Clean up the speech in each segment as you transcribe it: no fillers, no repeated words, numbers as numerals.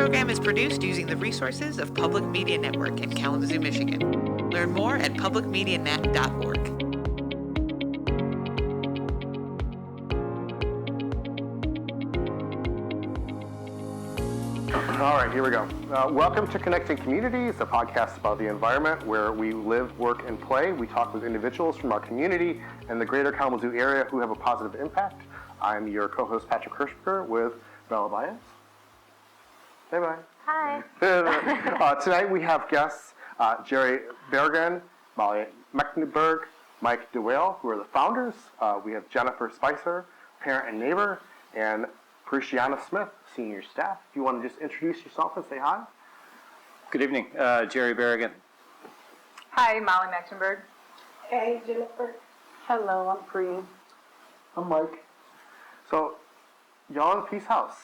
program is produced using the resources of Public Media Network in Kalamazoo, Michigan. Learn more at publicmedianet.org. All right, here we go. Welcome to Connecting Communities, a podcast about the environment where we live, work, and play. We talk with individuals from our community and the greater Kalamazoo area who have a positive impact. I'm your co-host, Patrick Hirschberger, with Bella Baez. Hey, bye. Hi. Tonight we have guests Jerry Bergen, Molly Mecklenburg, Mike DeWale, who are the founders. We have Jennifer Spicer, parent and neighbor, and Pereshieanna Smith, senior staff. If you want to just introduce yourself and say hi. Good evening, Jerry Berrigan. Hi, Molly Mecklenburg. Hey, Jennifer. Hello, I'm Bree. I'm Mike. So, y'all in the Peace House.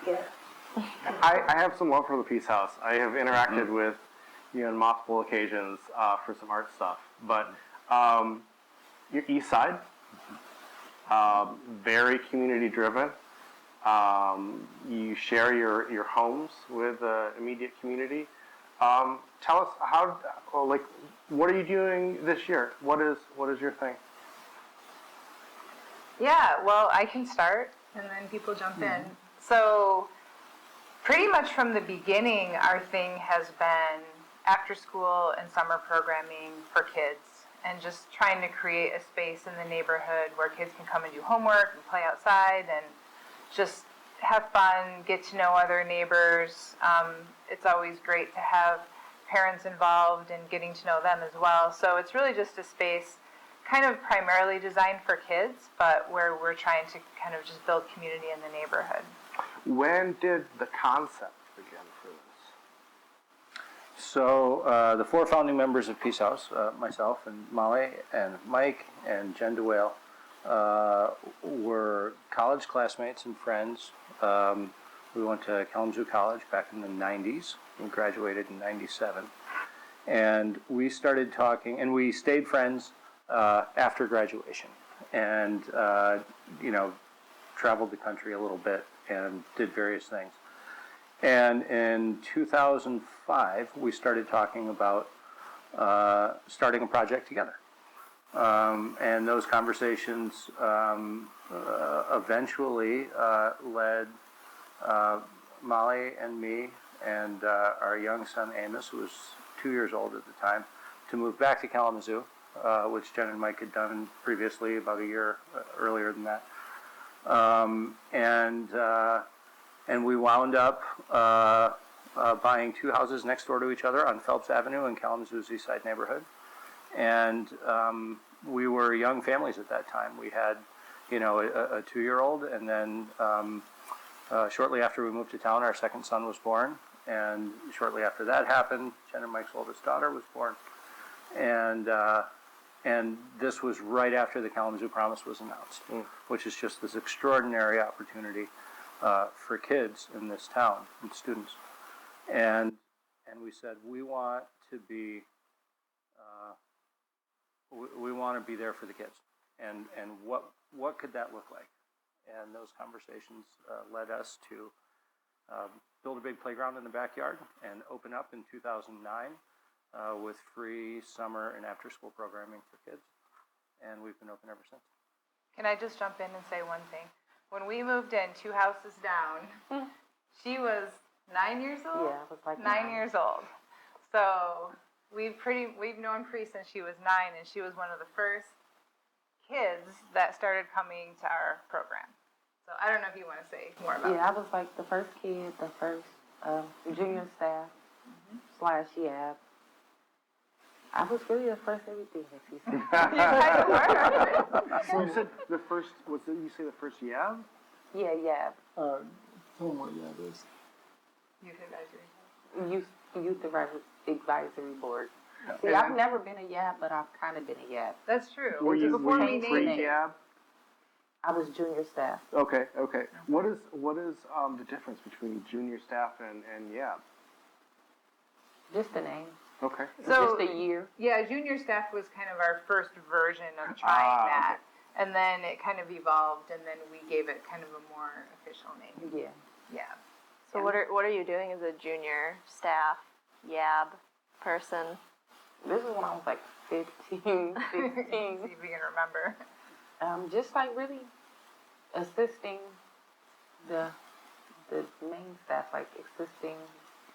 Yeah. I have some love for the Peace House. I have interacted with you on multiple occasions for some art stuff. But you're Eastside, very community driven. You share your homes with the immediate community. Tell us what are you doing this year? What is your thing? Yeah, well, I can start, and then people jump in. So, pretty much from the beginning, our thing has been after school and summer programming for kids, and just trying to create a space in the neighborhood where kids can come and do homework and play outside and just have fun, get to know other neighbors. It's always great to have parents involved and getting to know them as well. So it's really just a space kind of primarily designed for kids, but where we're trying to kind of just build community in the neighborhood. When did the concept begin for this? So the four founding members of Peace House, myself and Molly and Mike and Jen DeWale, were college classmates and friends. We went to Kalamazoo College back in the 90s. We graduated in 97. And we started talking, and we stayed friends after graduation. And, traveled the country a little bit and did various things. And in 2005, we started talking about starting a project together. And those conversations eventually led Molly and me and our young son Amos, who was 2 years old at the time, to move back to Kalamazoo, which Jen and Mike had done previously about a year earlier than that. And we wound up buying two houses next door to each other on Phelps Avenue in Kalamazoo's Eastside neighborhood. And we were young families at that time. We had, a 2-year-old, and then shortly after we moved to town, our second son was born. And shortly after that happened, Jen and Mike's oldest daughter was born. And this was right after the Kalamazoo Promise was announced, which is just this extraordinary opportunity for kids in this town and students. And we said, we want to be there for the kids. And what could that look like? And those conversations led us to build a big playground in the backyard and open up in 2009 with free summer and after-school programming for kids. And we've been open ever since. Can I just jump in and say one thing? When we moved in 2 houses down, she was 9 years old? Yeah, I was like 9 years old. So we've known Bree since she was 9, and she was one of the first kids that started coming to our program. So I don't know if you want to say more about Yeah, I was like the first kid, the first junior staff / YAB. I was really the first everything that she said. You kind of were. So you said the first, you say the first YAB? Yeah, YAB. Tell them what YAB is. Youth Advisory Board. See, And I've never been a YAB, but I've kind of been a YAB. That's true. Were you Before we named it. pre-YAB? I was junior staff. Okay. What is the difference between junior staff and YAB? Just the name. Okay. So, just a year. Yeah, junior staff was kind of our first version of trying that. Okay. And then it kind of evolved, and then we gave it kind of a more official name. Yeah. Yeah. So what are you doing as a junior staff YAB person? This is when I was like 15, 16. See if we can remember. Just like really assisting the main staff, like assisting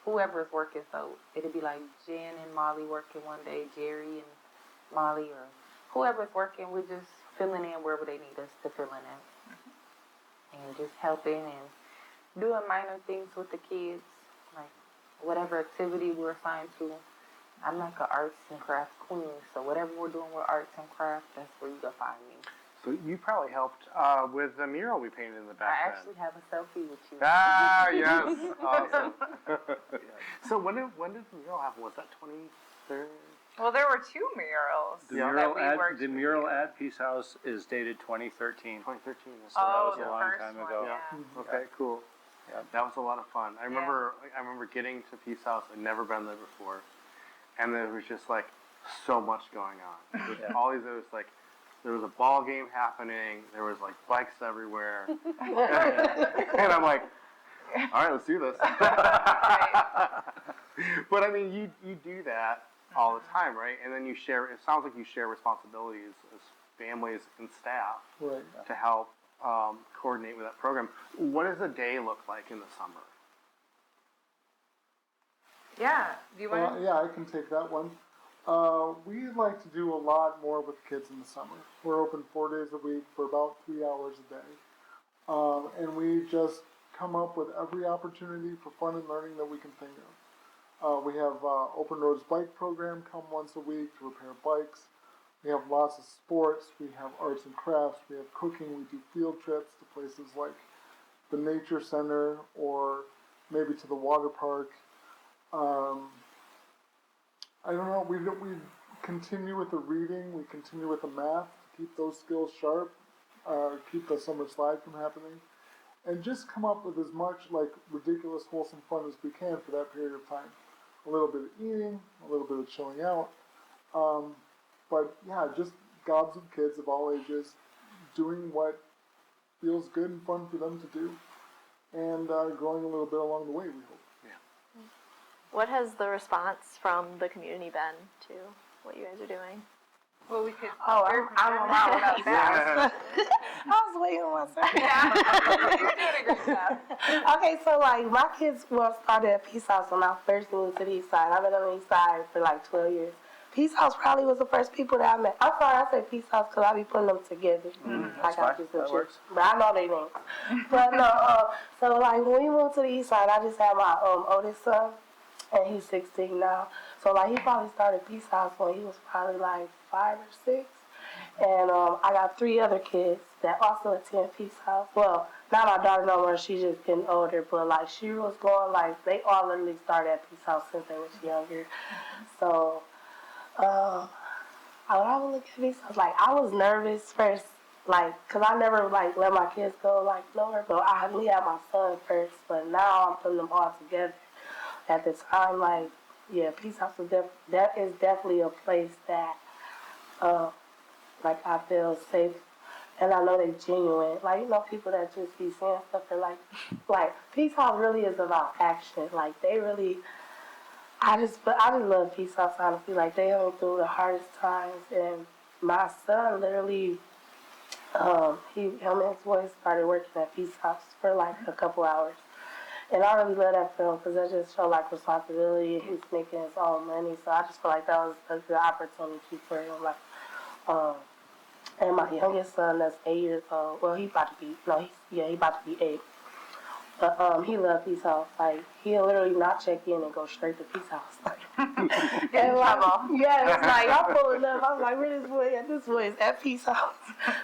whoever's working. So it'd be like Jen and Molly working one day, Jerry and Molly, or whoever's working. We're just filling in wherever they need us to fill in at, and just helping and doing minor things with the kids, like whatever activity we're assigned to. I'm like an arts and crafts queen, so whatever we're doing with arts and crafts, that's where you go find me. So you probably helped with the mural we painted in the back I then. actually have a selfie with you. Ah, yes. Awesome. So when did the mural happen? Was that 23rd? Well, there were 2 murals The that mural we at worked the with mural you. at Peace House is dated 2013. 2013. So that was the a long first time one, ago. yeah. Okay, cool. Yeah. That was a lot of fun. I remember getting to Peace House. I'd never been there before, and there was just like so much going on. With all these, there was a ball game happening. There was like bikes everywhere, and I'm like, all right, let's do this. But I mean, you do that all the time, right? And then you share. It sounds like you share responsibilities as families and staff to help coordinate with that program. What does a day look like in the summer? Yeah. Do you want Yeah, I can take that one. We like to do a lot more with kids in the summer. We're open 4 days a week for about 3 hours a day. And we just come up with every opportunity for fun and learning that we can think of. We have Open Roads Bike Program come once a week to repair bikes. We have lots of sports. We have arts and crafts. We have cooking. We do field trips to places like the Nature Center or maybe to the water park. I don't know, we continue with the reading, we continue with the math to keep those skills sharp, keep the summer slide from happening, and just come up with as much like ridiculous, wholesome fun as we can for that period of time. A little bit of eating, a little bit of chilling out, but yeah, just gobs of kids of all ages doing what feels good and fun for them to do, and growing a little bit along the way, we hope. What has the response from the community been to what you guys are doing? Well, we could. I'm around without that. I was waiting on myself. You're doing a great job. Okay, so like my kids started at Peace House when I first moved to the East Side. I've been on the East Side for like 12 years. Peace House probably was the first people that I met. I'm sorry, I say Peace House because I be putting them together. That's fine. That works. But I know their names. But no, so like when we moved to the East Side, I just had my oldest son, and he's 16 now. So like he probably started Peace House when he was probably like 5 or 6. And I got 3 other kids that also attend Peace House. Well, not my daughter no more, she's just getting older, but like she was going like, they all literally started at Peace House since they was younger. So, when I would look at Peace House, like I was nervous first, like, cause I never like let my kids go like nowhere, but I only had my son first, but now I'm putting them all together. At the time, like, yeah, Peace House is that is definitely a place that, like, I feel safe, and I know they're genuine. Like, you know, people that just be saying stuff and like Peace House really is about action. Like, they really, I just love Peace House, honestly. Like, they hung through the hardest times, and my son literally, him and his boys started working at Peace House for like a couple hours. And I really love that film because that just felt like responsibility. He's making his own money, so I just feel like that was a good opportunity for him. Like, and my youngest son, that's 8 years old. Well, he about to be 8. But he loves Peace House. Like, he'll literally not check in and go straight to Peace House. Get in trouble. Yeah, it's like I'm pulling up. I'm like, where this boy at? This boy is at Peace House.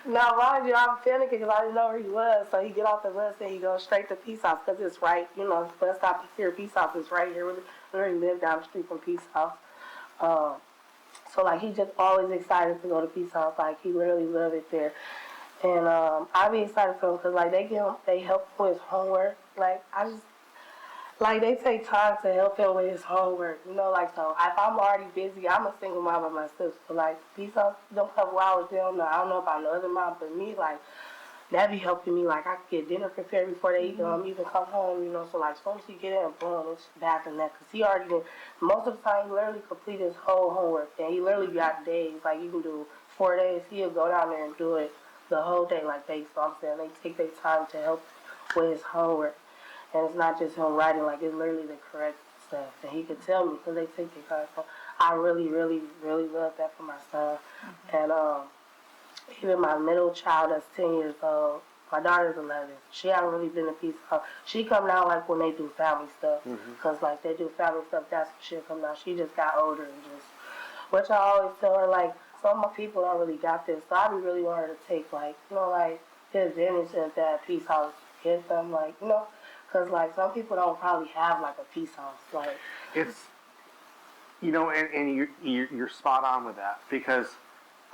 Now, mind you, I'm panicking because I didn't know where he was. So he get off the bus and he goes straight to Peace House because it's right. You know, the bus stop is here. Peace House is right here. We literally live down the street from Peace House. So like he just always excited to go to Peace House. Like he literally loved it there. And I be excited for him because like they help him with his homework. Like I just. Like, they take time to help him with his homework, you know, like, so if I'm already busy, I'm a single mom by myself, so, like, Peace House, them couple hours, I don't know about no other mom, but me, like, that be helping me. Like I could get dinner prepared before they even come home, you know. So like as soon as he get in, boom, it's back in that. Cause he already did, most of the time he literally complete his whole homework, and he literally got days. Like you can do 4 days. He'll go down there and do it the whole day. Like so I'm saying they take their time to help with his homework, and it's not just him writing. Like it's literally the correct stuff, and he could tell me because they take their time. So I really, really, really love that for my son, and even my middle child that's 10 years old, my daughter's 11. She hasn't really been a piece of. She come down like when they do family stuff, cause like they do family stuff. That's when she'll come down. She just got older and just, which I always tell her like some of my people don't really got this. So I be really want her to take like like the advantage of that peace house. Get them like cause like some people don't probably have like a peace house. Like It's, and you're spot on with that, because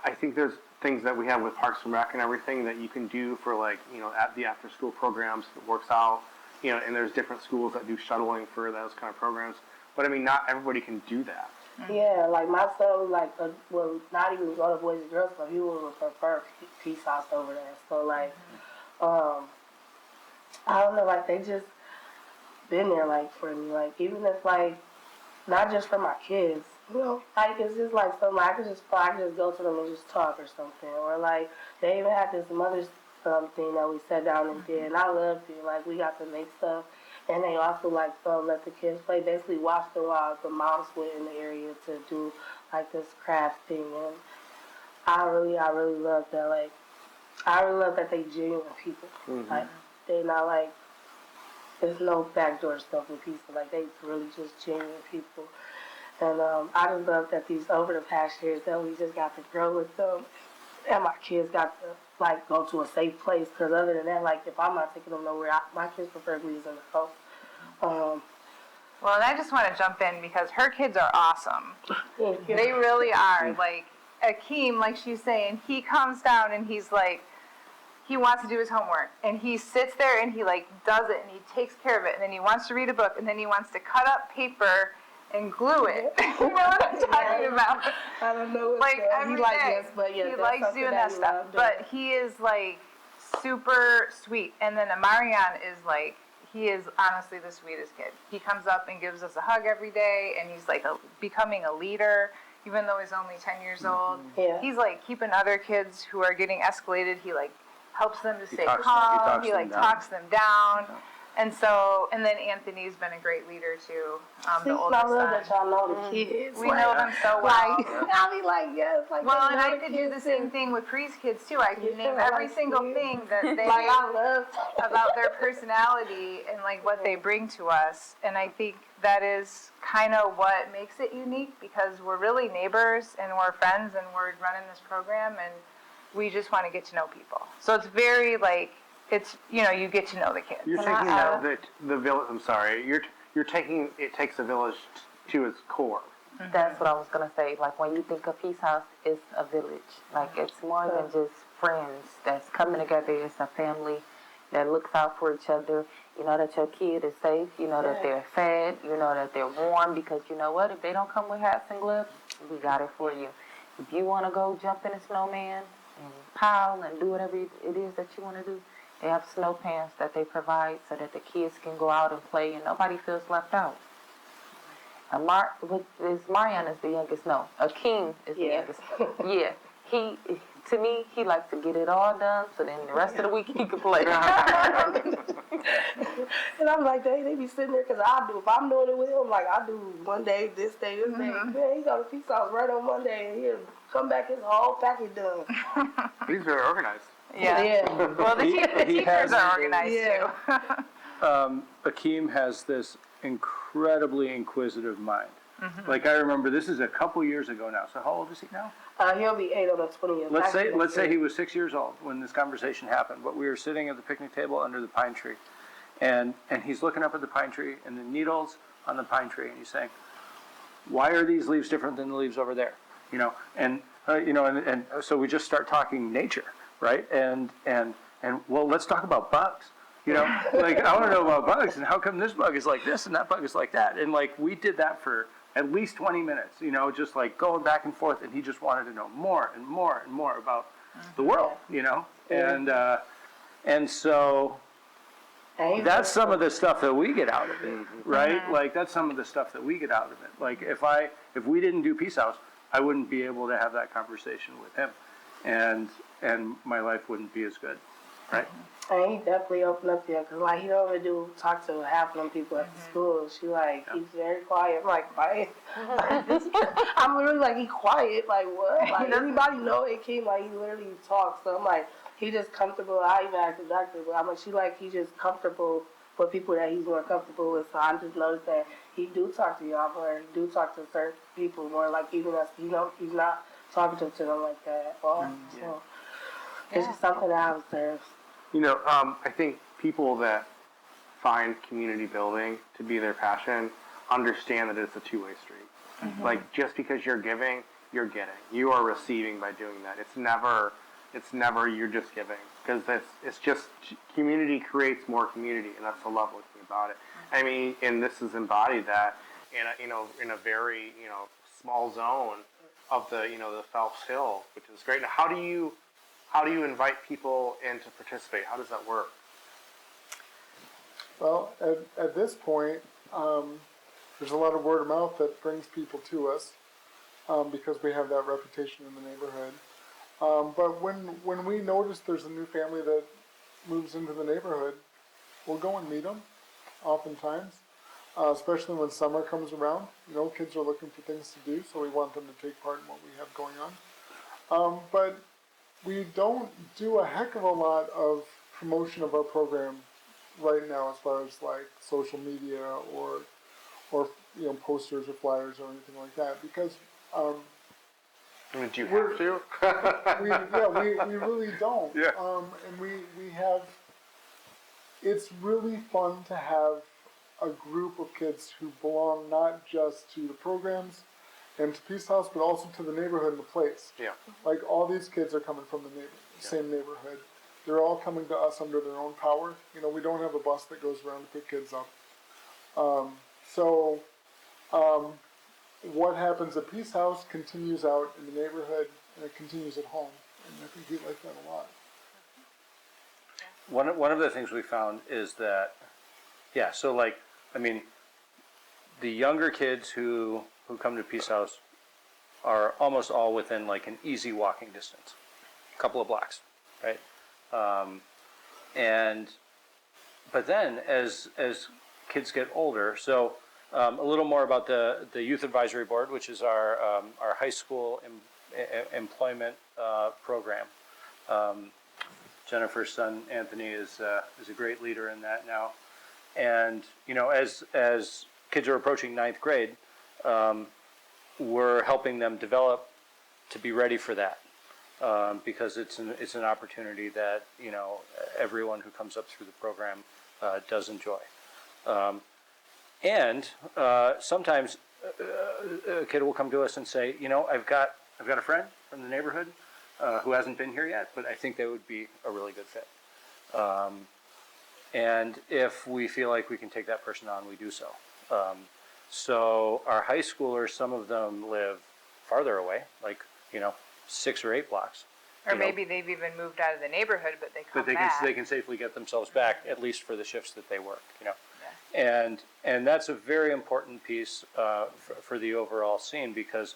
I think there's things that we have with Parks and Rec and everything that you can do for like, at the after school programs that works out, and there's different schools that do shuttling for those kind of programs. But I mean, not everybody can do that. yeah, like my son like will not even go to Boys and Girls Club. He would prefer peace house over there. So like, I don't know, like they just been there like for me. Like even if like not just for my kids, like it's just like something I could just go to them and just talk or something. Or like they even had this mother's thing that we sat down and did, and I loved it. Like we got to make stuff, and they also like let the kids play. Basically, watched them while the moms went in the area to do like this craft thing, and I really love that. Like I really love that they genuine people. Like they not like there's no backdoor stuff with people. Like they really just genuine people. And I just love that these over the past years that we just got to grow with them, and my kids got to like go to a safe place. Because other than that, like if I'm not taking them nowhere, my kids preferably is in the house. Well, and I just want to jump in because her kids are awesome. They really are. Like Akeem, like she's saying, he comes down and he's like, he wants to do his homework, and he sits there and he like does it and he takes care of it, and then he wants to read a book, and then he wants to cut up paper and glue it. You know what I'm talking about? I don't know what Like he every likes day. this, but yeah, He that's likes something doing that that he stuff. loved doing. But he is like super sweet. And then Amarian is like, he is honestly the sweetest kid. He comes up and gives us a hug every day, and he's like becoming a leader, even though he's only 10 years old. Yeah. He's like keeping other kids who are getting escalated. He like helps them to stay talks calm. He them like down. talks them down. And so, and then Anthony's been a great leader too, the oldest I love son. that y'all know the kids. We know them so well. Like, I'll be like, yes. Like, Well, they and know I the could do kids the same and- thing with Pre's kids too. I could name Yeah, every like, single yeah. thing that they Like, I love about their personality and like what they bring to us. And I think that is kind of what makes it unique, because we're really neighbors and we're friends and we're running this program and we just want to get to know people. So it's very like, it's, you get to know the kids. You're taking the village. I'm sorry. You're taking it takes a village to its core. That's what I was gonna say. Like when you think of Peace House, it's a village. Like it's more than just friends that's coming together. It's a family that looks out for each other. You know that your kid is safe. You know that they're fed. You know that they're warm, because you know what? If they don't come with hats and gloves, we got it for you. If you want to go jump in a snowman and pile and do whatever it is that you want to do, they have snow pants that they provide so that the kids can go out and play and nobody feels left out. Marianne is the youngest. No, Akeem is the youngest. Yeah, to me, he likes to get it all done so then the rest of the week he can play. And I'm like, they be sitting there, because I do. If I'm doing it with him, like I do one day, this day, this day. Man, he go to Peace House right on Monday, and he'll come back, his whole package done. He's very organized. Yeah. Well, the teachers are organized too. Akeem has this incredibly inquisitive mind. Like I remember, this is a couple years ago now. So how old is he now? He'll be 8 on the 20th. Let's say he was 6 years old when this conversation happened. But we were sitting at the picnic table under the pine tree, and he's looking up at the pine tree and the needles on the pine tree, and he's saying, "Why are these leaves different than the leaves over there?" And so we just start talking nature, right? And well, let's talk about bugs. Like I want to know about bugs, and how come this bug is like this and that bug is like that. And like we did that for at least 20 minutes, just like going back and forth, and he just wanted to know more and more and more about the world, and And so that's some of the stuff that we get out of it, right? Like that's some of the stuff that we get out of it. Like if we didn't do Peace House, I wouldn't be able to have that conversation with him, and my life wouldn't be as good, right? And he definitely opened up to you, because, like, he don't really talk to half of them people at the school. She, like, he's very quiet. I'm like, quiet? I'm literally like, he quiet? Like, what? Like, anybody know it came, like, he literally talks. So I'm like, he just comfortable. I even asked the doctor, but I'm like, he just comfortable with people that he's more comfortable with. So I just noticed that he do talk to y'all more. He do talk to certain people more, like, even us, he's not talking to them like that at all. So it's just something that I observed. I think people that find community building to be their passion understand that it's a two-way street. Like, just because you're giving, you're getting. You are receiving by doing that. It's never you're just giving, because it's just community creates more community, and that's the lovely thing about it. I mean, and this is embodied that in a very small zone of the Phelps Hill, which is great. Now, how do you invite people in to participate? How does that work? Well, at this point, there's a lot of word of mouth that brings people to us, because we have that reputation in the neighborhood. But when we notice there's a new family that moves into the neighborhood, we'll go and meet them, oftentimes, especially when summer comes around. Kids are looking for things to do, so we want them to take part in what we have going on. But we don't do a heck of a lot of promotion of our program right now, as far as like social media or posters or flyers or anything like that, because Do you have to? we really don't. Yeah. And we have. It's really fun to have a group of kids who belong not just to the programs and to Peace House, but also to the neighborhood and the place. Yeah. Like, all these kids are coming from the same neighborhood. They're all coming to us under their own power. We don't have a bus that goes around to pick kids up. What happens at Peace House continues out in the neighborhood, and it continues at home. And I think we like that a lot. One of the things we found is that, the younger kids who come to Peace House are almost all within like an easy walking distance, a couple of blocks, right? But then as kids get older, so a little more about the Youth Advisory Board, which is our high school employment program. Jennifer's son Anthony is a great leader in that now, and as kids are approaching ninth grade, we're helping them develop to be ready for that, because it's an opportunity that everyone who comes up through the program does enjoy, and sometimes a kid will come to us and say, I've got a friend from the neighborhood who hasn't been here yet, but I think they would be a really good fit. And if we feel like we can take that person on, we do so. So our high schoolers, some of them live farther away, like 6 or 8 blocks. Or maybe they've even moved out of the neighborhood, but they come back. They can safely get themselves back, at least for the shifts that they work. And that's a very important piece for the overall scene, because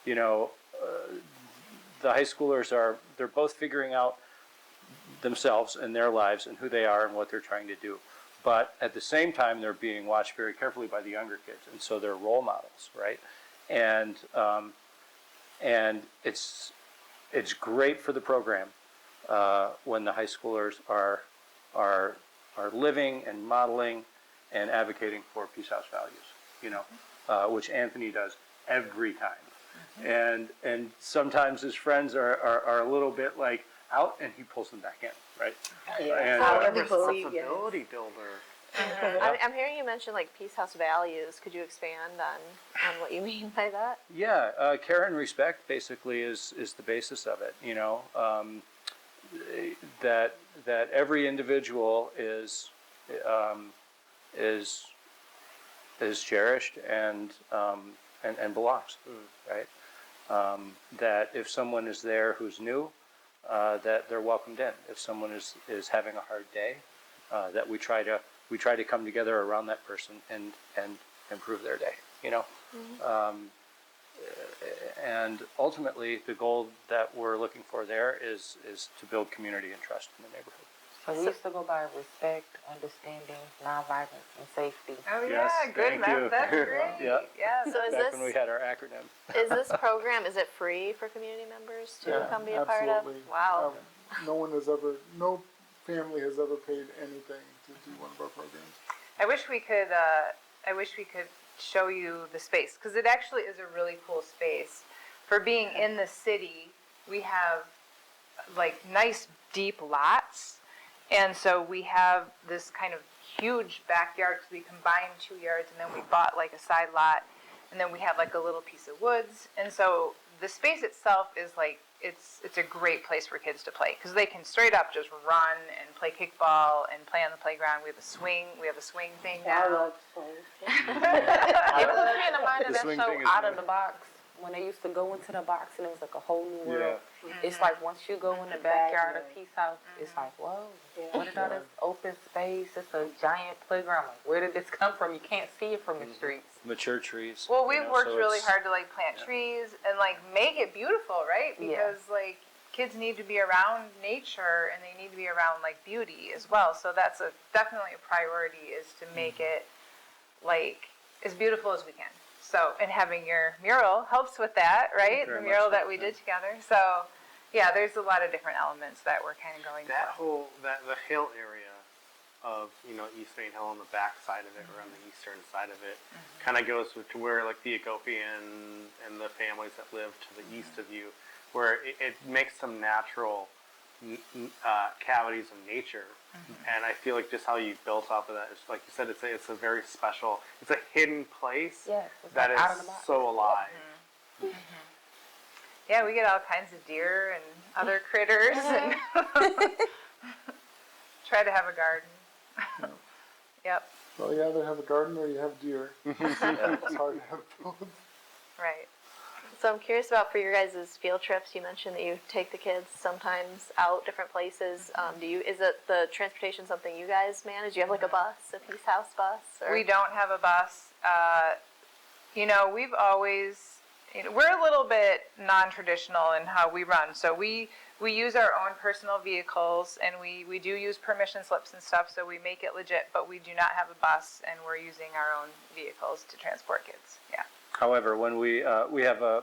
the high schoolers they're both figuring out themselves and their lives and who they are and what they're trying to do. But at the same time, they're being watched very carefully by the younger kids, and so they're role models, right? And it's great for the program when the high schoolers are living and modeling and advocating for Peace House values, which Anthony does every time. And sometimes his friends are a little bit like out, and he pulls them back in, right? Yeah. And responsibility builder. I'm hearing you mention like Peace House values. Could you expand on what you mean by that? Yeah, care and respect basically is the basis of it. That every individual is cherished and belongs, right? That if someone is there who's new, that they're welcomed in. If someone is having a hard day, that we try to come together around that person and improve their day. And ultimately, the goal that we're looking for there is to build community and trust in the neighborhood. So we used to go by respect, understanding, nonviolence, and safety. Oh Yes, yeah, good. thank you. That's great. Yeah. Yeah. So is Back when we this had our acronym. is this program, is it free for community members to Yeah, come be a part of? absolutely. Wow. No family has ever paid anything to do one of our programs. I wish we could show you the space, because it actually is a really cool space. For being in the city, we have like nice deep lots, and so we have this kind of huge backyard because we combined 2 yards, and then we bought like a side lot, and then we have like a little piece of woods, and so the space itself is like it's a great place for kids to play because they can straight up just run and play kickball and play on the playground. We have a swing thing I now. love swings. It puts me in the mind of The that swing show thing is Out of good. the Box, when they used to go into the box and it was like a whole new world. Yeah. It's like once you go in the backyard of Peace House, it's like, whoa, Yeah. what is all this open space? It's a giant playground. Like, where did this come from? You can't see it from the streets. Mature trees. Well, we've worked so really it's- hard to like plant trees and like make it beautiful, right? Because like kids need to be around nature and they need to be around like beauty as well. So that's definitely a priority, is to make it like as beautiful as we can. So, and having your mural helps with that, right? Very The mural much so, that we did together. So, yeah, there's a lot of different elements that we're kind of going That for. whole the hill area of East Main Hill on the back side of it, or on the eastern side of it, kind of goes to where like the Ethiopian and the families that live to the east of you, where it makes some natural cavities of nature. And I feel like just how you built off of that, it's like you said, it's a very special, it's a hidden place Yes, it's that like is out of the box. so alive. Yeah, we get all kinds of deer and other critters and try to have a garden. Yep, Well, you either have a garden or you have deer. It's hard to have both. right. So I'm curious about, for your guys' field trips, you mentioned that you take the kids sometimes out different places. Is it the transportation something you guys manage? Do you have like a bus, a Peace House bus? Or? We don't have a bus. We've always, we're a little bit non-traditional in how we run. So we use our own personal vehicles, and we do use permission slips and stuff, so we make it legit, but we do not have a bus, and we're using our own vehicles to transport kids. Yeah. However, when we have a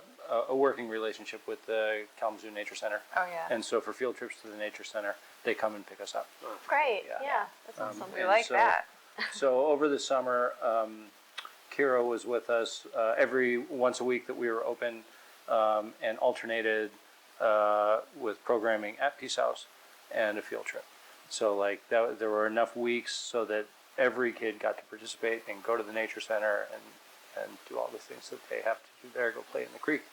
working relationship with the Kalamazoo Nature Center, Oh, yeah. and so for field trips to the Nature Center, they come and pick us up. Great. Yeah. Yeah, that's awesome. We And like so- that. So over the summer, Kira was with us every once a week that we were open, and alternated with programming at Peace House and a field trip. So like that, there were enough weeks so that every kid got to participate and go to the Nature Center and do all the things that they have to do there, go play in the creek.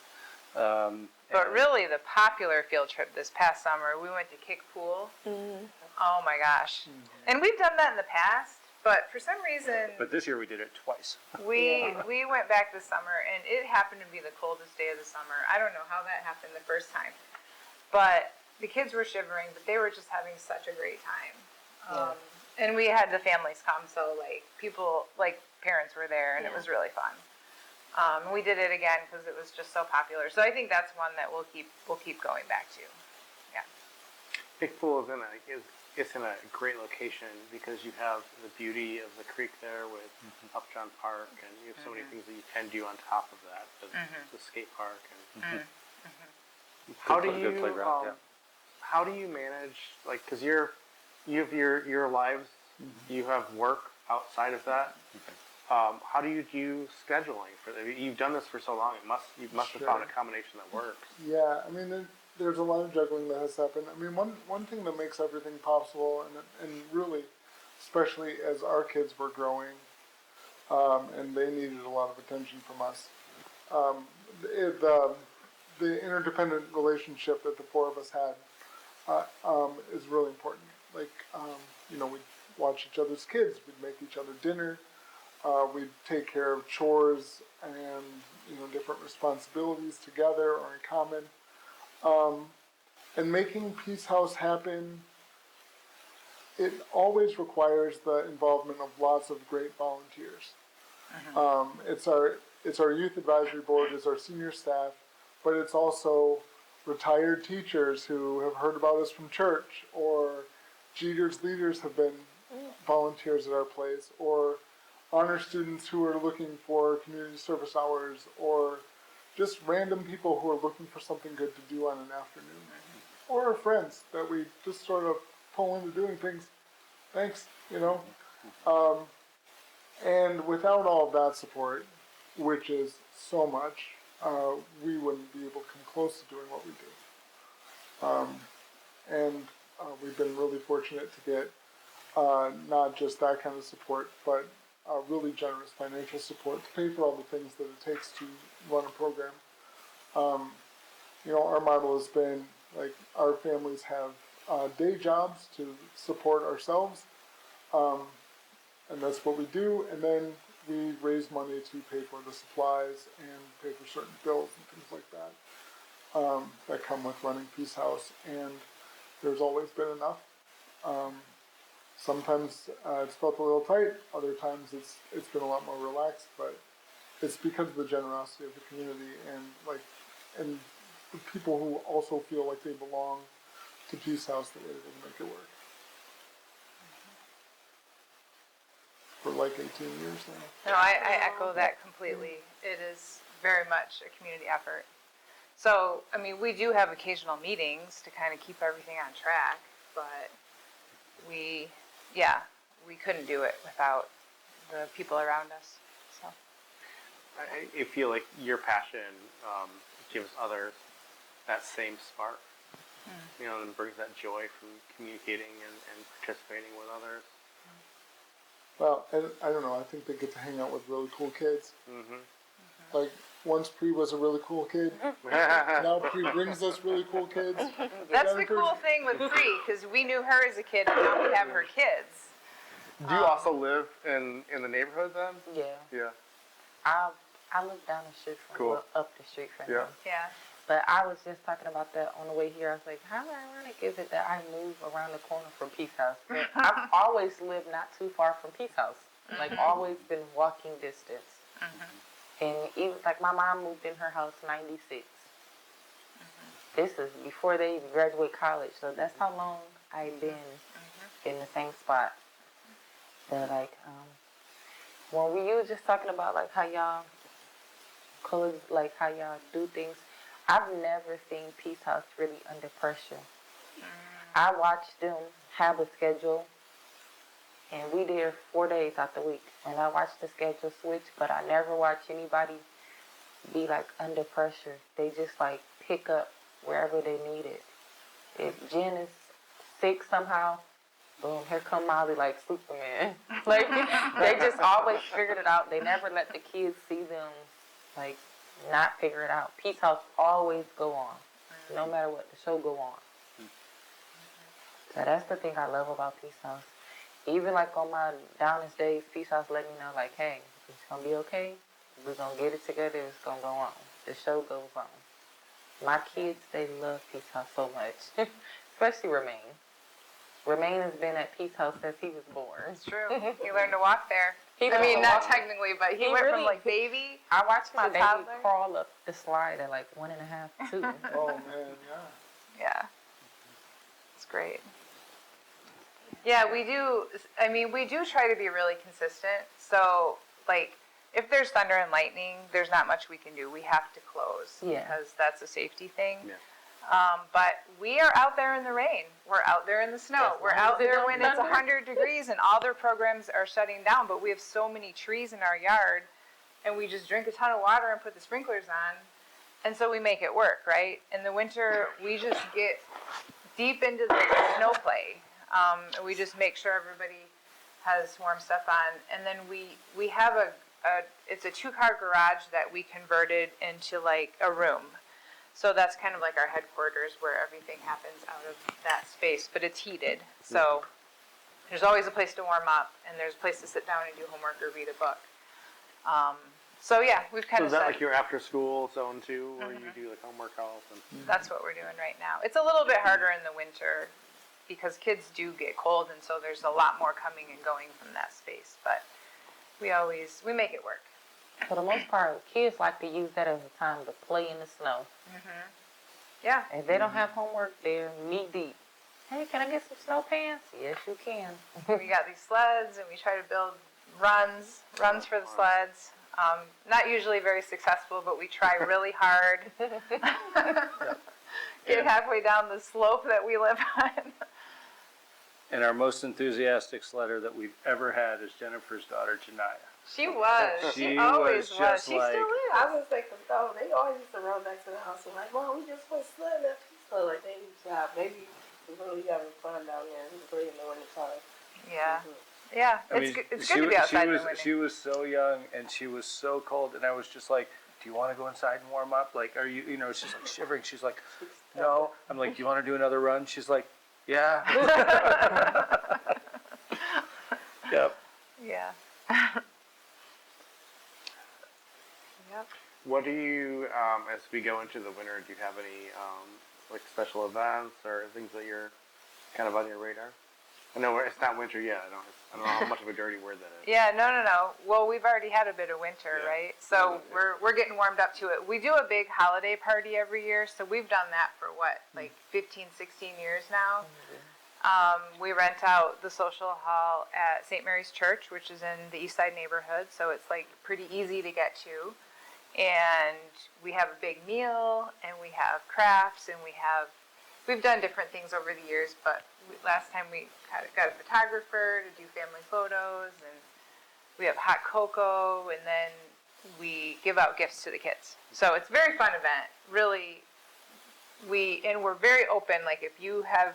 But really, the popular field trip this past summer, we went to kick pool. Oh my gosh. And we've done that in the past, but for some reason, But this year we did it twice. we went back this summer, and it happened to be the coldest day of the summer. I don't know how that happened the first time, but the kids were shivering, but they were just having such a great time. And we had the families come, so like people, like parents were there, and it was really fun. We did it again because it was just so popular. So I think that's one that we'll keep going back to. Yeah. Big Pool is in a great location because you have the beauty of the creek there with Upjohn Park, and you have so many things that you can do on top of that. The skate park and how do Good you playground, how do you manage, like, because you have your lives, you have work outside of that. How do you do scheduling for that? You've done this for so long. You must have found a combination that works. Yeah, I mean, there's a lot of juggling that has happened. I mean, one thing that makes everything possible, and really, especially as our kids were growing, and they needed a lot of attention from us, the interdependent relationship that the four of us had is really important. Like, we'd watch each other's kids, we'd make each other dinner, we'd take care of chores and different responsibilities together or in common. And making Peace House happen, it always requires the involvement of lots of great volunteers. It's our youth advisory board, it's our senior staff, but it's also retired teachers who have heard about us from church, or Jeter's leaders have been volunteers at our place, or honor students who are looking for community service hours, or just random people who are looking for something good to do on an afternoon, or our friends that we just sort of pull into doing things. Thanks, And without all of that support, which is so much, we wouldn't be able to come close to doing what we do. And we've been really fortunate to get not just that kind of support, but really generous financial support to pay for all the things that it takes to run a program. Our model has been like our families have day jobs to support ourselves, and that's what we do. And then we raise money to pay for the supplies and pay for certain bills and things like that that come with running Peace House. And there's always been enough. Sometimes it's felt a little tight. Other times it's been a lot more relaxed. But it's because of the generosity of the community and the people who also feel like they belong to Peace House that we're able to make it work. For like 18 years now. No, I echo that completely. It is very much a community effort. So, we do have occasional meetings to kind of keep everything on track, but we couldn't do it without the people around us. So I feel like your passion gives others that same spark, and brings that joy from communicating and participating with others. Well, and I don't know, I think they get to hang out with really cool kids. Like, once Pre was a really cool kid, now Pre brings us really cool kids. that's the cool thing with Bree, because we knew her as a kid, and now we have her kids. Do you also live in the neighborhood then? Yeah. Yeah. I live down the street from Cool. up the street from Yeah. them. Yeah. But I was just talking about that on the way here. I was like, how ironic is it that I move around the corner from Peace House? I've always lived not too far from Peace House. Like, always been walking distance. And even, like, my mom moved in her house 96. This is before they even graduate college. So that's how long I've been in the same spot. But, like, when we were just talking about, like, how y'all do things, I've never seen Peace House really under pressure. I watched them have a schedule, and we there 4 days out the week. And I watched the schedule switch, but I never watched anybody be like under pressure. They just like pick up wherever they need it. If Jen is sick somehow, boom, here come Molly like Superman. Like, they just always figured it out. They never let the kids see them like not figure it out. Peace House always go on, no matter what, the show go on. So that's the thing I love about Peace House. Even like on my downest days, Peace House let me know like, hey, it's gonna be okay. We're gonna get it together. It's gonna go on. The show goes on. My kids, they love Peace House so much, especially Romaine. Romaine has been at Peace House since he was born. It's true. He learned to walk there. Not Not technically, but he went from like baby. I watched my to baby toddler. crawl up the slide at like 1.5, 2. Oh, man, yeah. Yeah. It's great. Yeah, we do. We do try to be really consistent. So, like, if there's thunder and lightning, there's not much we can do. We have to close because that's a safety thing. Yeah. But we are out there in the rain. We're out there in the snow. We're out there when it's 100 degrees and all their programs are shutting down. But we have so many trees in our yard, and we just drink a ton of water and put the sprinklers on. And so we make it work, right? In the winter, we just get deep into the snow play. And we just make sure everybody has warm stuff on. And then we have it's a 2-car garage that we converted into like a room. So that's kind of like our headquarters where everything happens out of that space, but it's heated. So there's always a place to warm up, and there's a place to sit down and do homework or read a book. So yeah, we've kind So of is that set, like your after school zone too, where you do like homework help? And that's what we're doing right now. It's a little bit harder in the winter because kids do get cold, and so there's a lot more coming and going from that space. But we make it work. For the most part, kids like to use that as a time to play in the snow. Yeah. If they don't have homework, they're knee deep. Hey, can I get some snow pants? Yes, you can. We got these sleds, and we try to build runs for the sleds. Not usually very successful, but we try really hard. Get halfway down the slope that we live on. And our most enthusiastic sledder that we've ever had is Jennifer's daughter, Janaya. She was. She always was was. just She like- still is. I was like, oh, they always used to run back to the house and like, Mom, we just went sledding at Pizza. Like, they used to have, maybe really having fun down there. It was great in the wintertime. Yeah. Yeah. It's good to be outside in the winter. She was so young and she was so cold, and I was just like, do you want to go inside and warm up? Like, are you, she's like shivering. She's like, no. I'm like, do you want to do another run? She's like, yeah. Yep. Yeah. Yep. what do you, as we go into the winter, do you have any like special events or things that you're kind of on your radar? I know it's not winter yet. I don't know how much of a dirty word that is. Yeah, no. Well, we've already had a bit of winter, Yeah. right? So we're getting warmed up to it. We do a big holiday party every year, so we've done that for what, like 15, 16 years now. We rent out the social hall at St. Mary's Church, which is in the Eastside neighborhood, so it's like pretty easy to get to. And we have a big meal, and we have crafts, and we've done different things over the years, but last time we got a photographer to do family photos, and we have hot cocoa, and then we give out gifts to the kids. So it's a very fun event, really. We're very open, like if you have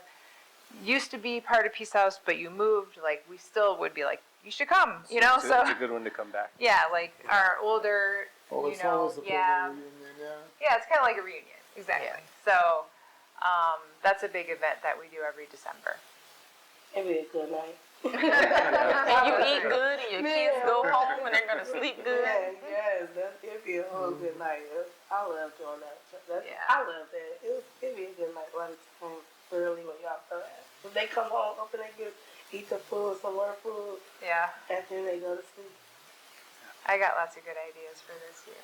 used to be part of Peace House, but you moved, like we still would be like, you should come, It's so. a good one to come back. Yeah, like our older, Well, it's you know, always a family yeah. reunion, yeah. Yeah, it's kind of like a reunion, exactly. So that's a big event that we do every December. It'd be a good night. And you eat good, and your kids go home, and they're gonna sleep good. Yes, it'd be a whole good night. I love doing that. Yeah. I love that. It'd be a good night. A lot of times early when y'all come out. When they come home, open their gift, eat the food, some more food, Yeah, and then they go to sleep. I got lots of good ideas for this year.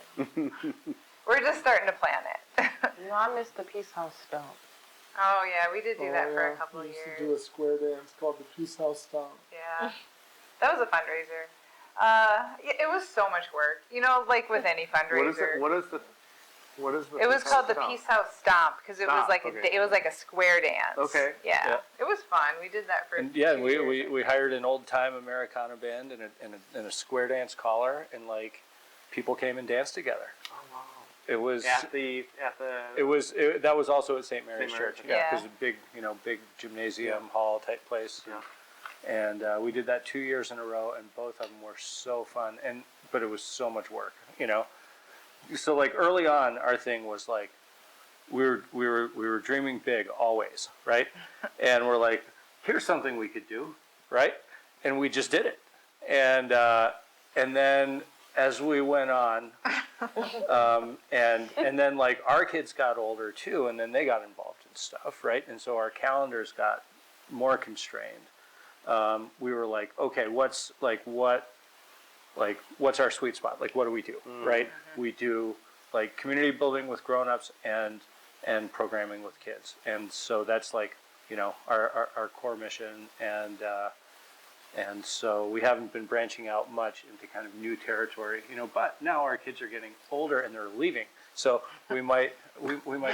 We're just starting to plan it. I miss the Peace House stomp. Oh yeah, we did do that for yeah. a couple of We used years. to do a square dance called the Peace House Stomp. Yeah, that was a fundraiser. It was so much work, like with any fundraiser. What is the It was Peace called House the Stomp? Peace House Stomp because it was Stomp, like okay. it was like a square dance. Okay. Yeah. Yeah. It was fun. We did that for. And yeah, 2 we, years. we hired an old time Americana band and a square dance collar, and like people came and danced together. Oh wow. It was that was also at St. Mary's St. Mary's, Church. okay. Yeah. Because big gymnasium hall type place. Yeah. And we did that 2 years in a row, and both of them were so fun. But it was so much work, So like early on, our thing was like we were dreaming big always, right? And we're like, here's something we could do, right? And we just did it. And then as we went on, and then like our kids got older too, and then they got involved in stuff, right? And so our calendars got more constrained. We were like, okay, what's our sweet spot? Like, what do we do, right? We do like community building with grown-ups and programming with kids, and so that's like our core mission, and so we haven't been branching out much into kind of new territory, but now our kids are getting older and they're leaving, so we might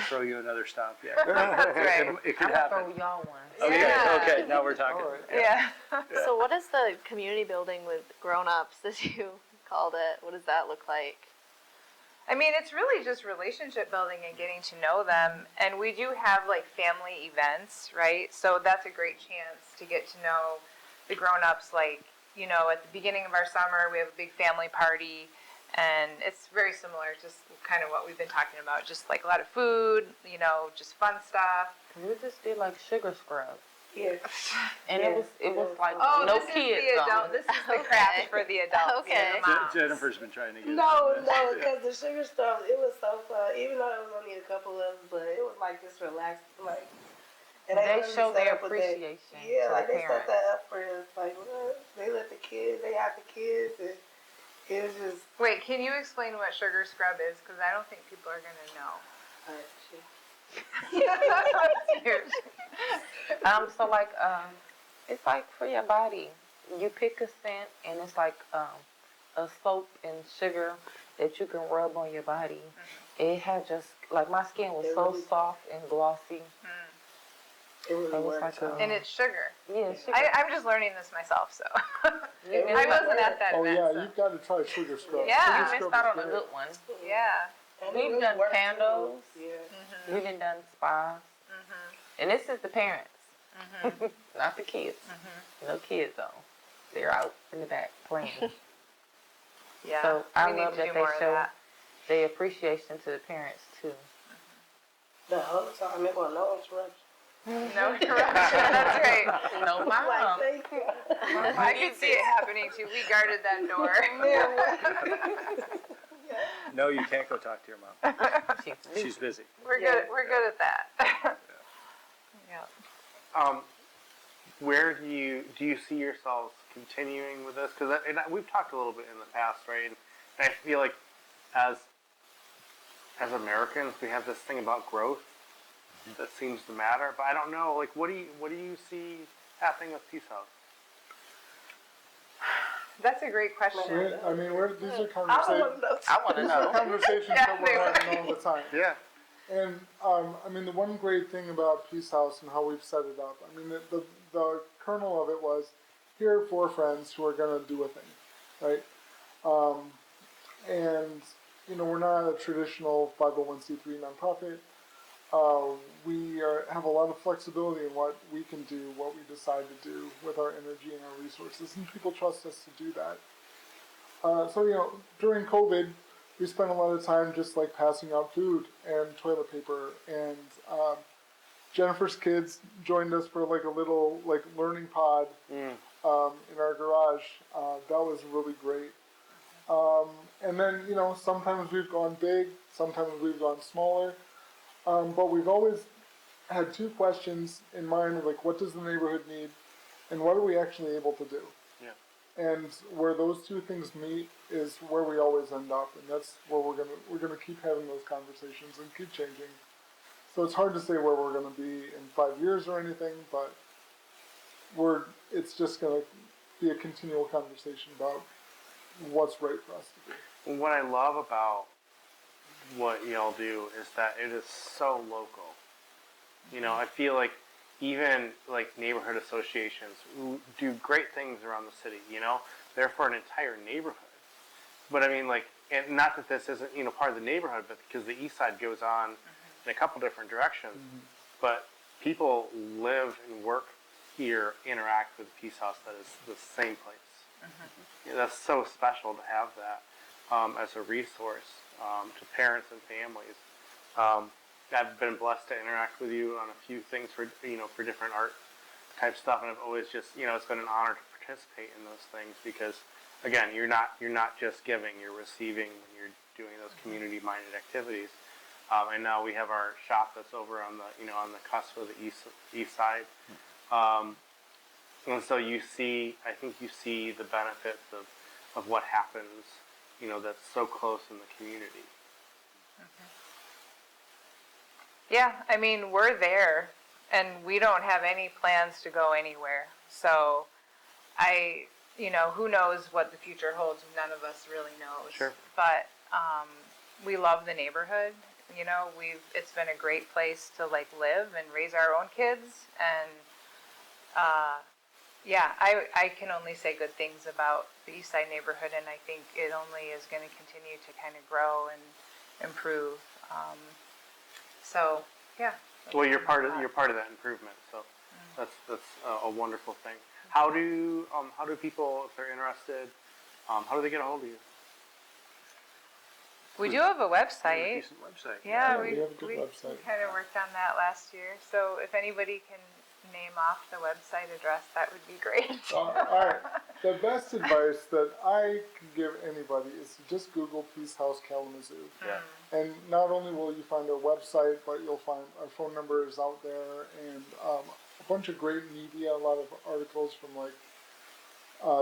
throw you another stomp. Yeah, That's right. it could I'm happen. gonna throw y'all one. Okay, Yeah. okay, now we're talking. All right. Yeah. So what is the community building with grown-ups, as you called it? What does that look like? I mean, it's really just relationship building and getting to know them. And we do have like family events, right? So that's a great chance to get to know the grown-ups. Like, at the beginning of our summer, we have a big family party. And it's very similar, just kind of what we've been talking about. Just like a lot of food, just fun stuff. We just did like sugar scrubs. Yeah. And it was like Oh, no this kids is the zone. adult. This is the craft for the adults. Okay. and the moms. Jennifer's been trying to get No, in on this. because the sugar stuff, it was so fun. Even though it was only a couple of us, but it was like this relaxing, like. And They really show set their up with appreciation Yeah, to like the they set parents. that up for us. Like, what? They let the kids, they had the kids, and it was just. Wait, can you explain what sugar scrub is? Because I don't think people are gonna know. Shit. So like, it's like for your body. You pick a scent, and it's like a soap and sugar that you can rub on your body. It had just like my skin was so soft and glossy. It really It was worked. like And it's sugar. Yeah, sugar. I'm just learning this myself, so. You I missed wasn't at that Oh event. yeah, so. you've got to try sugar scrub. Yeah. Sugar You scrub missed out is on a great. good one. Yeah. And it We've really done worked, too. candles. Yeah. We've even done spas. And this is the parents, not the kids. No kids though. They're out in the back playing. Yeah. So I we need love to that do they more of show that. their appreciation to the parents too. The whole time, it was no interruption. No interruption. That's right. No, mom. Like, thank you. I could see it happening too. We guarded that door. No, you can't go talk to your mom. She's busy. We're good. We're good at that. Yeah. Where do you see yourselves continuing with this? Because we've talked a little bit in the past, right? And I feel like as Americans, we have this thing about growth that seems to matter. But I don't know. Like, what do you see happening with Peace House? That's a great question. These are I don't want conversations. to know. I want to These are know. conversations that we're having all the time. Yeah. And the one great thing about Peace House and how we've set it up, the kernel of it was, here are 4 friends who are going to do a thing, right? We're not a traditional 501c3 nonprofit. We have a lot of flexibility in what we can do, what we decide to do with our energy and our resources, and people trust us to do that. During COVID, we spent a lot of time just like passing out food and toilet paper, and Jennifer's kids joined us for like a little like learning pod in our garage. That was really great. And then sometimes we've gone big, sometimes we've gone smaller, but we've always had 2 questions in mind of like, what does the neighborhood need, and what are we actually able to do? And where those 2 things meet is where we always end up, and that's where we're gonna keep having those conversations and keep changing. So it's hard to say where we're gonna be in 5 years or anything, but it's just gonna be a continual conversation about what's right for us to do. What I love about what y'all do is that it is so local. I feel like even like neighborhood associations who do great things around the city, they're for an entire neighborhood. But and not that this isn't, part of the neighborhood, but because the Eastside goes on in a couple different directions. But people live and work here, interact with Peace House that is the same place. That's so special to have that as a resource to parents and families. I've been blessed to interact with you on a few things for different art type stuff, and I've always just it's been an honor to participate in those things because again you're not just giving, you're receiving when you're doing those community minded activities. And now we have our shop that's over on the on the cusp of the east side, and so I think you see the benefits of what happens that's so close in the community. Yeah, we're there, and we don't have any plans to go anywhere. So, who knows what the future holds? None of us really knows. Sure. But we love the neighborhood. It's been a great place to like live and raise our own kids, and I can only say good things about the Eastside neighborhood, and I think it only is going to continue to kind of grow and improve. So yeah. Well, you're part of that improvement, so that's a wonderful thing. How do people, if they're interested, how do they get a hold of you? We do have a website. Decent website. Yeah, we have a good we website. kind of worked on that last year. So if anybody can name off the website address, that would be great. All right. The best advice that I can give anybody is to just Google Peace House Kalamazoo. Yeah. And not only will you find our website, but you'll find our phone number is out there, and a bunch of great media, a lot of articles from like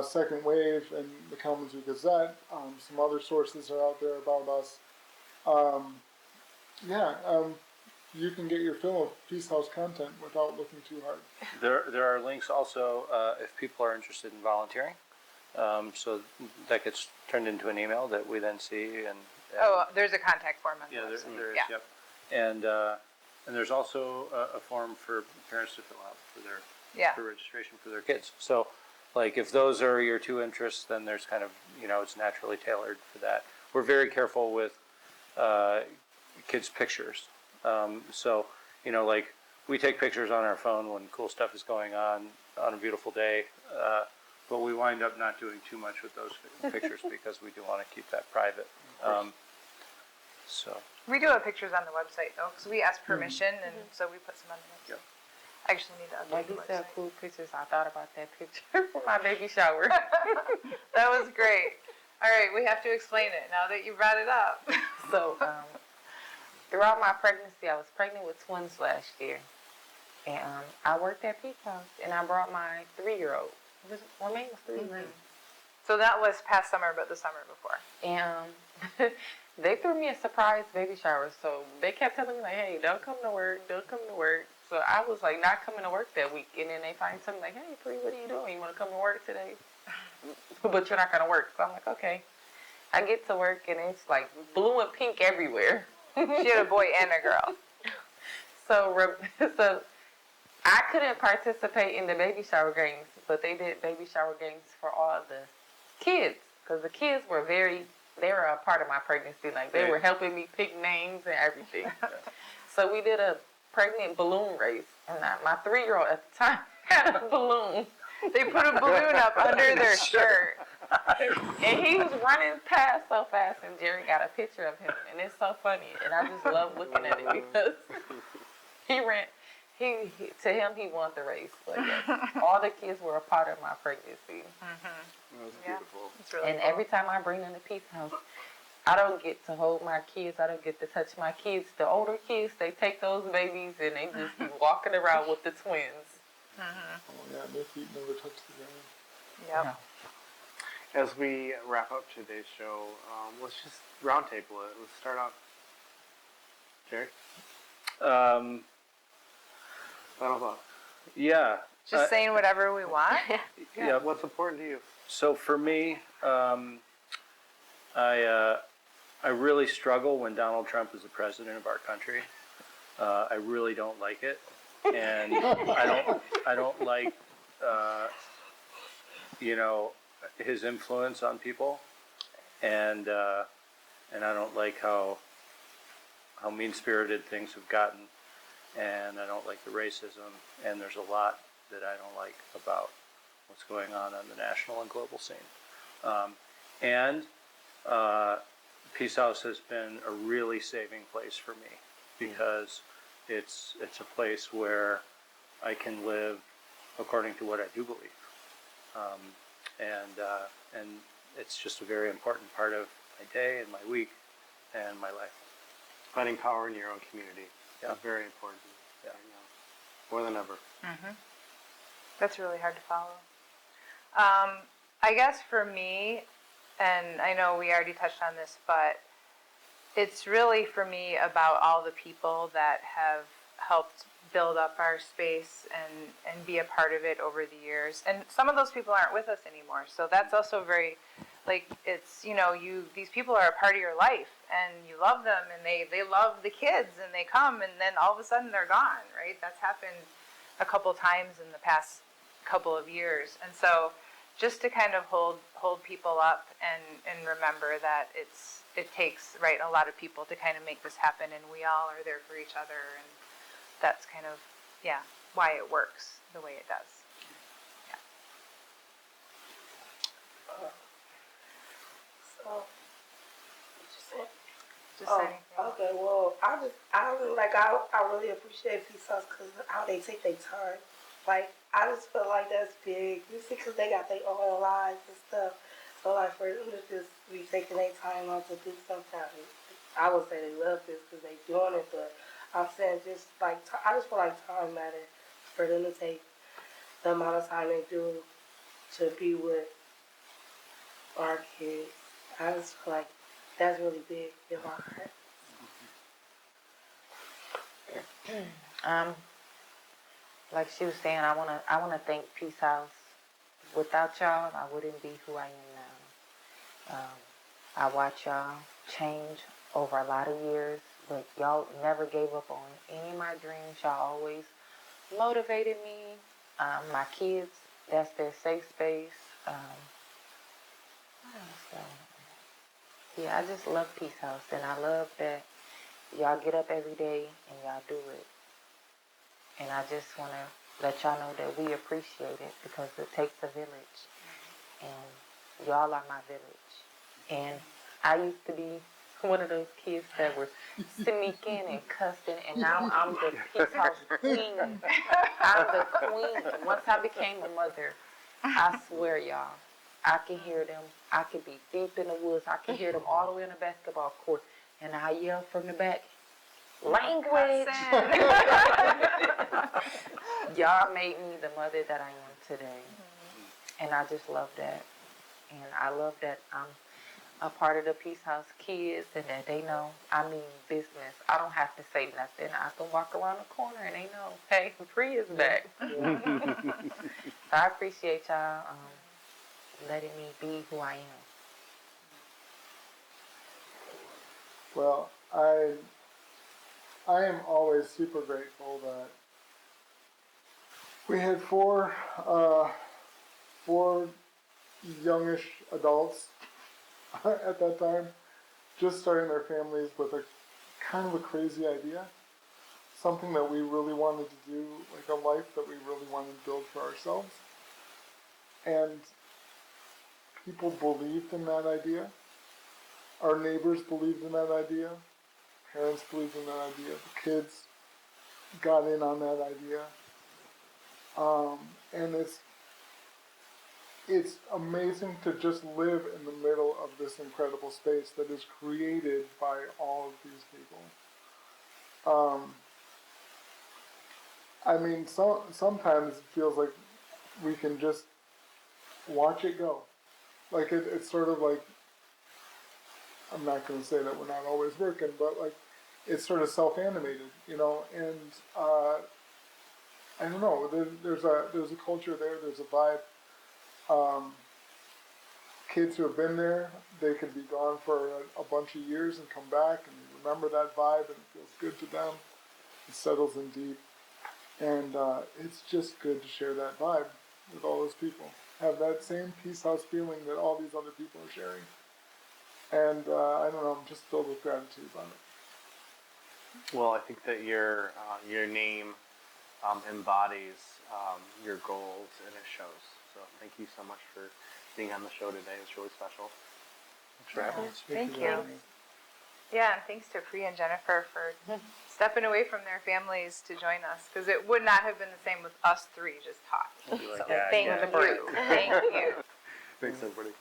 Second Wave and the Kalamazoo Gazette. Some other sources are out there about us. You can get your fill of Peace House content without looking too hard. There are links also if people are interested in volunteering. So that gets turned into an email that we then see. And Oh, there's a contact form on the yeah, website. there is. Yeah. Yep. And there's also a form for parents to fill out for registration for their kids. So, like, if those are your two interests, then there's kind of, it's naturally tailored for that. We're very careful with kids' pictures. So, like, we take pictures on our phone when cool stuff is going on a beautiful day, but we wind up not doing too much with those pictures because we do want to keep that private. So. We do have pictures on the website though, because we ask permission, and so we put some on the website. Yep. I actually need to update Like the you said, website. cool pictures. I thought about that picture for my baby shower. That was great. All right, we have to explain it now that you brought it up. So, throughout my pregnancy, I was pregnant with twins last year. And I worked at Peace House, and I brought my 3-year-old. Romaine was 3 years. So that was past summer, but the summer before. And they threw me a surprise baby shower. So they kept telling me, like, hey, don't come to work, don't come to work. So I was, like, not coming to work that week. And then they find something like, hey, Pri, what are you doing? You want to come to work today? But you're not going to work. So I'm like, okay. I get to work, and it's, like, blue and pink everywhere. She had a boy and a girl. So I couldn't participate in the baby shower games, but they did baby shower games for all the kids, because the kids were they were a part of my pregnancy. Like, they were helping me pick names and everything. So we did a pregnant balloon race, and my 3-year-old at the time had a balloon. They put a balloon up under their shirt. And he was running past so fast, and Jerry got a picture of him, and it's so funny, and I just love looking at it because he ran. To him, he won the race. But yes, all the kids were a part of my pregnancy. That was beautiful. It's really And cool. every time I bring them to Peace House, I don't get to hold my kids. I don't get to touch my kids. The older kids, they take those babies and they just be walking around with the twins. Oh yeah, their feet never touch the ground. Yep. As we wrap up today's show, let's just roundtable it. Let's start off. Jerry? Final thought. Yeah. Just saying whatever we want. Yeah. What's important to you? So for me, I really struggle when Donald Trump is the president of our country. I really don't like it, and I don't like his influence on people, and I don't like how mean-spirited things have gotten, and I don't like the racism, and there's a lot that I don't like about what's going on the national and global scene. Peace House has been a really saving place for me because it's a place where I can live according to what I do believe, and it's just a very important part of my day and my week and my life. Finding power in your own community. Yeah. Is very important. Yeah. Right now. More than ever. That's really hard to follow. I guess for me, and I know we already touched on this, but it's really for me about all the people that have helped build up our space and be a part of it over the years. And some of those people aren't with us anymore. So that's also very, it's, these people are a part of your life and you love them and they love the kids and they come and then all of a sudden they're gone, right? That's happened a couple times in the past couple of years. And so just to kind of hold people up and remember that it takes, right, a lot of people to kind of make this happen, and we all are there for each other, and that's kind of, why it works the way it does. So, Just anything. okay. Well, I really appreciate Peace House because how they take their time Like, I just feel like that's big. You see, because they got their own lives and stuff. So, like, for them to just be taking their time out to do something, I would say they love this because they doing it, but I'm saying just, like, I just feel like time matters for them to take the amount of time they do to be with our kids. I just feel like that's really big in my heart. Like she was saying, I wanna thank Peace House. Without y'all, I wouldn't be who I am now. I watch y'all change over a lot of years, but y'all never gave up on any of my dreams. Y'all always motivated me. My kids, that's their safe space. So, yeah, I just love Peace House, and I love that y'all get up every day and y'all do it. And I just want to let y'all know that we appreciate it because it takes a village. And y'all are my village. And I used to be one of those kids that were sneaking and cussing, and now I'm the Peace House queen. I'm the queen. Once I became a mother, I swear, y'all, I can hear them. I could be deep in the woods. I can hear them all the way in the basketball court. And I yell from the back, language. Y'all made me the mother that I am today. And I just love that. And I love that I'm a part of the Peace House kids and that they know I mean business. I don't have to say nothing. I can walk around the corner and they know, hey, Free is back. So I appreciate y'all letting me be who I am. Well, I am always super grateful that we had four youngish adults at that time just starting their families with a kind of a crazy idea, something that we really wanted to do, like a life that we really wanted to build for ourselves. And people believed in that idea. Our neighbors believed in that idea. Parents believed in that idea. The kids got in on that idea. And it's amazing to just live in the middle of this incredible space that is created by all of these people. I mean, sometimes it feels like we can just watch it go. Like it's sort of like, I'm not going to say that we're not always working, but like it's sort of self-animated, you know. And I don't know. There's a culture there. There's a vibe. Kids who have been there, they could be gone for a bunch of years and come back and remember that vibe, and it feels good to them. It settles in deep, and it's just good to share that vibe with all those people. Have that same Peace House feeling that all these other people are sharing. And I don't know, I'm just filled with gratitude about it. Well, I think that your name embodies your goals, and it shows. So thank you so much for being on the show today. It's really special. Thanks for having us. Thank you. Yeah, and thanks to Free and Jennifer for stepping away from their families to join us, because it would not have been the same with us three just talking. So thank you. Thank you. Thanks, everybody.